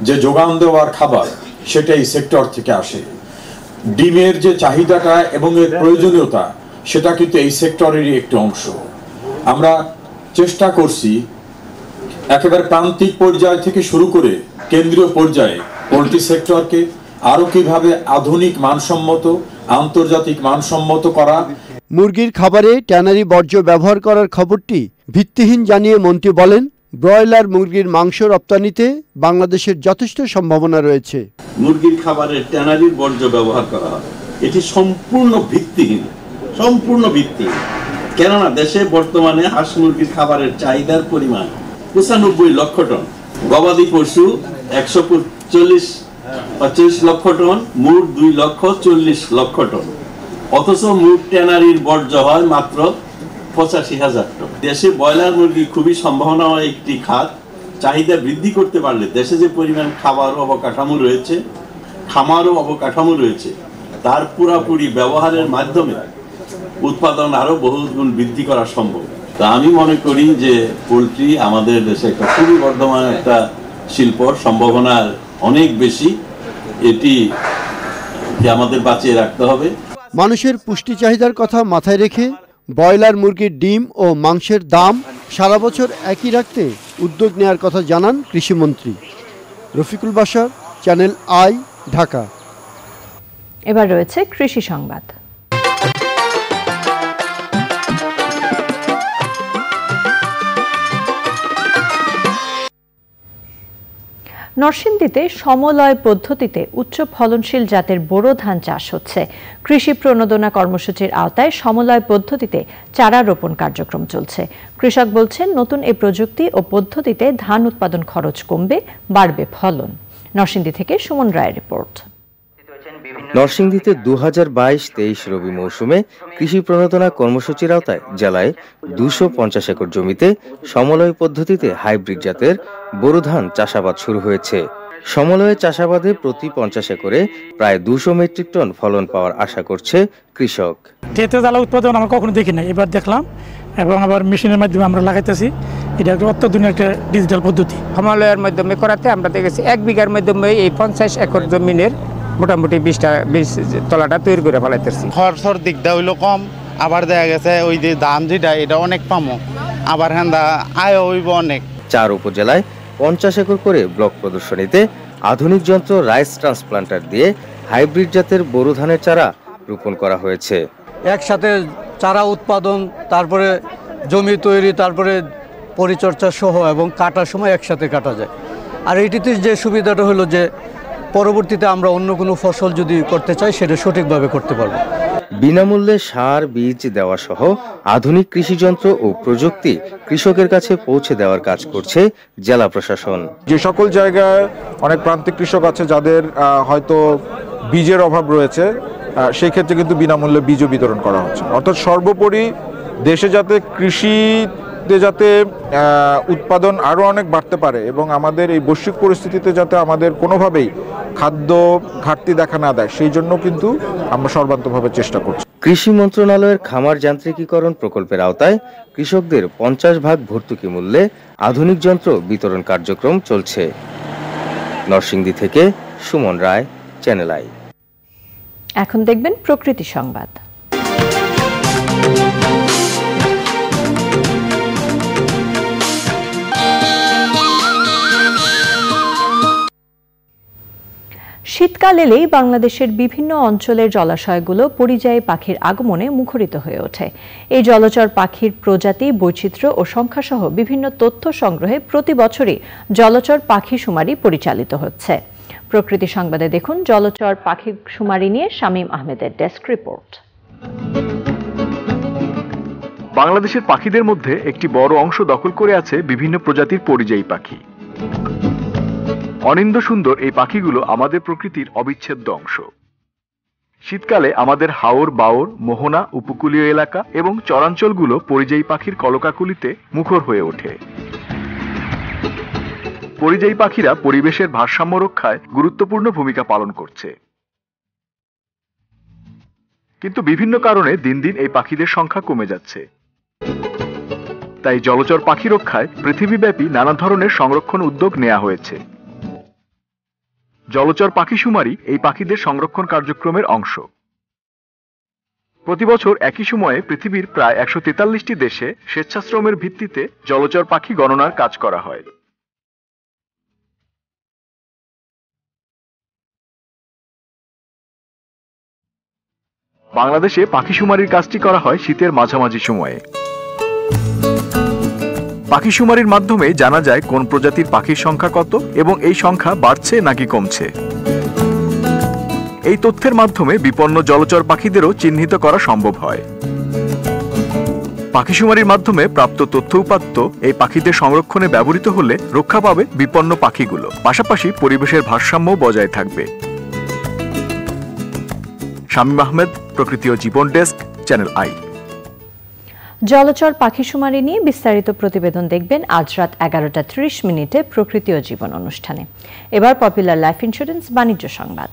যে যোগান দেওয়ার খাবার, সেটা এই সেক্টর থেকে আসে। ডিমের যে চাহিদাটা এবং এর প্রয়োজনীয়তা, সেটা কিন্তু এই সেক্টরেরই একটি অংশ। আমরা চেষ্টা করছি একেবারে প্রান্তিক পর্যায় থেকে শুরু করে কেন্দ্রীয় পর্যায়ে পোল্ট্রি সেক্টরকে আরো কিভাবে আধুনিক মানসম্মত, আন্তর্জাতিক মানসম্মত করা। মুরগির খাবারে ট্যানারি বর্জ্য ব্যবহার করার খবরটি ভিত্তিহীন জানিয়ে মন্ত্রী বলেন, ব্রয়লার মুরগির মাংস রপ্তানিতে বাংলাদেশের যথেষ্ট সম্ভাবনা রয়েছে। মুরগির খাবারে ট্যানারির বর্জ্য ব্যবহার করা হয়, এটি সম্পূর্ণ ভিত্তিহীন, সম্পূর্ণ ভিত্তিহীন। কেননা দেশে বর্তমানে হাঁস মুরগির খাবারের চাহিদার পরিমাণ 95 লক্ষ টন, গবাদি পশু 145 লক্ষ টন, মোট 2,40,00,000 লক্ষ টন। অথচ মোট ট্যানারির বর্জ্য হয় মাত্র 85,000 টন। দেশে ব্রয়লার মুরগি খুবই সম্ভাবনাময় একটি খাত। চাহিদা বৃদ্ধি করতে পারলে দেশে যে পরিমাণ খাবার ও অবকাঠামো রয়েছে, খামার ও অবকাঠামো রয়েছে, তার পুরোপুরি ব্যবহারের মাধ্যমে উৎপাদন আরো বহুগুণ বৃদ্ধি করা সম্ভব। তা আমি মনে করি যে পোলট্রি আমাদের দেশে একটা খুবই বর্ধমান একটা শিল্প, সম্ভাবনার অনেক বেশি। এটি আমাদের বাঁচিয়ে রাখতে হবে। মানুষের পুষ্টি চাহিদার কথা মাথায় রেখে ব্রয়লার মুরগির ডিম ও মাংসের দাম সারা বছর একই রাখতে উদ্যোগ নেওয়ার কথা জানান কৃষিমন্ত্রী। Rafiqul Bashar, channel I, Dhaka. এবার রয়েছে কৃষি সংবাদ। নরসিংদীতে সমলয় পদ্ধতিতে উচ্চ ফলনশীল জাতের বোরো ধান চাষ হচ্ছে। কৃষি প্রণোদনা কর্মসূচির আওতায় সমলয় পদ্ধতিতে চারা রোপণ কার্যক্রম চলছে। কৃষক বলছেন, নতুন এই প্রযুক্তি ও পদ্ধতিতে ধান উৎপাদন খরচ কমবে, বাড়বে ফলন। নরসিংদী থেকে সুমন রায়ের রিপোর্ট। নরসিংদীতে 2022-23 রবি মৌসুমে কৃষি প্রণোদনা কর্মসূচির আওতায় জেলায় 250 একর জমিতে সমলয় পদ্ধতিতে হাইব্রিড জাতের বোরো ধান চাষাবাদ শুরু হয়েছে। সমলয় চাষাবাদে প্রতি 50 একরে প্রায় 200 মেট্রিক টন ফলন পাওয়ার আশা করছে কৃষক। তেতে জ্বালা উৎপাদন আমরা কখনো দেখি না, এবার দেখলাম এবং আবার মেশিনের মাধ্যমে আমরা লাগাইতেছি। এটা একটা অত্যাধুনিক একটা ডিজিটাল পদ্ধতি। সমলয়ের মাধ্যমে করাতে আমরা দেখেছি 1 বিঘার মাধ্যমে এই 50 একর জমিনের মোটামুটি 20 তলাটা তৈরি করে ফেলাইতেছি। খরচর দিকটা হইলো কম, আবার দেখা গেছে ওই যে ধান যেটা এটা অনেক পামো, আবার হ্যাঁ আয় হইব অনেক। 4 উপজেলায় 50 একর করে ব্লক প্রদর্শনীতে আধুনিক যন্ত্র রাইস ট্রান্সপ্লান্টার দিয়ে হাইব্রিড জাতের বোরো ধানের চারা রোপণ করা হয়েছে। একসাথে চারা উৎপাদন, তারপরে জমি তৈরি, তারপরে পরিচর্যা সহ এবং কাটার সময় একসাথে কাটা যায়। আর এটিতে যে সুবিধাটা হলো যে পরবর্তীতে আমরা অন্য কোনো ফসল যদি করতে চাই সেটা সঠিকভাবে করতে পারবো। বিনামূল্যে সার, বীজ দেওয়া সহ আধুনিক কৃষি যন্ত্র ও প্রযুক্তি কৃষকের কাছে পৌঁছে দেওয়ার কাজ করছে জেলা প্রশাসন। যে সকল জায়গায় অনেক প্রান্তিক কৃষক আছে যাদের হয়তো বীজের অভাব রয়েছে, সেই ক্ষেত্রে কিন্তু বিনামূল্যে বীজও বিতরণ করা হচ্ছে। অর্থাৎ সর্বোপরি দেশে যাতে কৃষিতে যাতে উৎপাদন আরও অনেক বাড়তে পারে এবং আমাদের এই বৈশ্বিক পরিস্থিতিতে যাতে আমাদের কোনোভাবেই খাদ্য ঘাটতি দেখা না দেয়, সেই জন্য কিন্তু আমরা সর্বান্তভাবে চেষ্টা করছি। কৃষি মন্ত্রণালয়ের খামার যান্ত্রিকীকরণ প্রকল্পের আওতায় কৃষকদের 50% ভর্তুকি মূল্যে আধুনিক যন্ত্র বিতরণ কার্যক্রম চলছে। নরসিংদী থেকে সুমন রায়, চ্যানেল আই। এখন দেখবেন প্রকৃতি সংবাদ। শীতকাল শীতকাল এলেই বাংলাদেশের বিভিন্ন অঞ্চলের জলাশয়গুলো পরিযায়ী পাখির আগমনে মুখরিত হয়ে ওঠে। এই জলচর পাখির প্রজাতি, বৈচিত্র্য ও সংখ্যাসহ বিভিন্ন তথ্য সংগ্রহে প্রতি বছরই জলচর পাখি শুমারি পরিচালিত হচ্ছে। প্রকৃতি সংবাদে দেখুন জলচর পাখি শুমারি নিয়ে শামীম আহমেদের ডেস্ক রিপোর্ট। বাংলাদেশের পাখিদের মধ্যে একটি বড় অংশ দখল করে আছে বিভিন্ন প্রজাতির পরিযায়ী পাখি। অনিন্দ্য সুন্দর এই পাখিগুলো আমাদের প্রকৃতির অবিচ্ছেদ্য অংশ। শীতকালে আমাদের হাওর, বাওর, মোহনা, উপকূলীয় এলাকা এবং চরাঞ্চলগুলো পরিযায়ী পাখির কলকাকলিতে মুখর হয়ে ওঠে। পরিযায়ী পাখিরা পরিবেশের ভারসাম্য রক্ষায় গুরুত্বপূর্ণ ভূমিকা পালন করছে। কিন্তু বিভিন্ন কারণে দিন দিন এই পাখিদের সংখ্যা কমে যাচ্ছে। তাই জলচর পাখি রক্ষায় পৃথিবীব্যাপী নানা ধরনের সংরক্ষণ উদ্যোগ নেওয়া হয়েছে। জলচর পাখি শুমারি এই পাখিদের সংরক্ষণ কার্যক্রমের অংশ। প্রতি বছর একই সময়ে পৃথিবীর প্রায় 143টি দেশে স্বেচ্ছাশ্রমের ভিত্তিতে জলচর পাখি গণনার কাজ করা হয়। বাংলাদেশে পাখি শুমারির কাজটি করা হয় শীতের মাঝামাঝি সময়ে। পাখি শুমারির মাধ্যমে জানা যায় কোন প্রজাতির পাখির সংখ্যা কত এবং এই সংখ্যা বাড়ছে নাকি কমছে। এই তথ্যের মাধ্যমে বিপন্ন জলচর পাখিদেরও চিহ্নিত করা সম্ভব হয়। পাখি শুমারির মাধ্যমে প্রাপ্ত তথ্য উপাত্ত এই পাখিদের সংরক্ষণে ব্যবহৃত হলে রক্ষা পাবে বিপন্ন পাখিগুলো, পাশাপাশি পরিবেশের ভারসাম্য বজায় থাকবে। শামীম আহমেদ, প্রকৃতি ও জীবন ডেস্ক, চ্যানেল আই। জলচর পাখি শুমারি নিয়ে বিস্তারিত প্রতিবেদন দেখবেন আজ রাত 11:30 প্রকৃতি ও জীবন অনুষ্ঠানে। এবার পপুলার লাইফ ইন্স্যুরেন্স বাণিজ্য সংবাদ।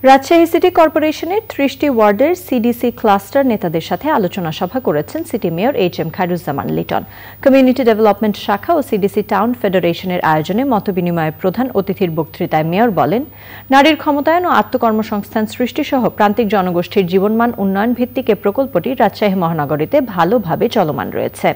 রাজশাহী সিটি কর্পোরেশনের 30টি ওয়ার্ডের সিডিসি ক্লাস্টার নেতাদের সাথে আলোচনা সভা করেছেন city mayor HM. Khairuzzaman Liton. Community development শাখা ও সিডিসি টাউন ফেডারেশনের আয়োজনে মতবিনিময়ে প্রধান অতিথির বক্তৃতায় মেয়র বলেন, নারীর ক্ষমতায়ন ও আত্মকর্মসংস্থান সৃষ্টি সহ প্রান্তিক জনগোষ্ঠীর জীবনমান উন্নয়ন ভিত্তিক এ প্রকল্পটি রাজশাহী মহানগরীতে ভালোভাবে চলমান রয়েছে।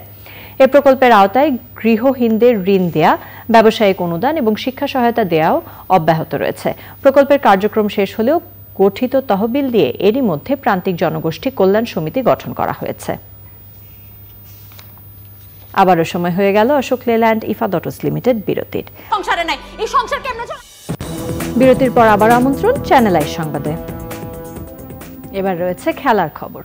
এ প্রকল্পের আওতায় গৃহহীনদের ঋণ দেয়া, ব্যবসায়িক অনুদান এবং শিক্ষা সহায়তা দেওয়াও অব্যাহত রয়েছে। প্রকল্পের কার্যক্রম শেষ হলেও গঠিত তহবিল দিয়ে এরই মধ্যে প্রান্তিক জনগোষ্ঠী কল্যাণ সমিতি গঠন করা হয়েছে। আবারও সময় হয়ে গেল অশোক লেল্যান্ড ইফাদ অটোস লিমিটেড বিরতির। বিরতির পর আবার আমন্ত্রণ চ্যানেল আই সংবাদে। এবার রয়েছে খেলার খবর।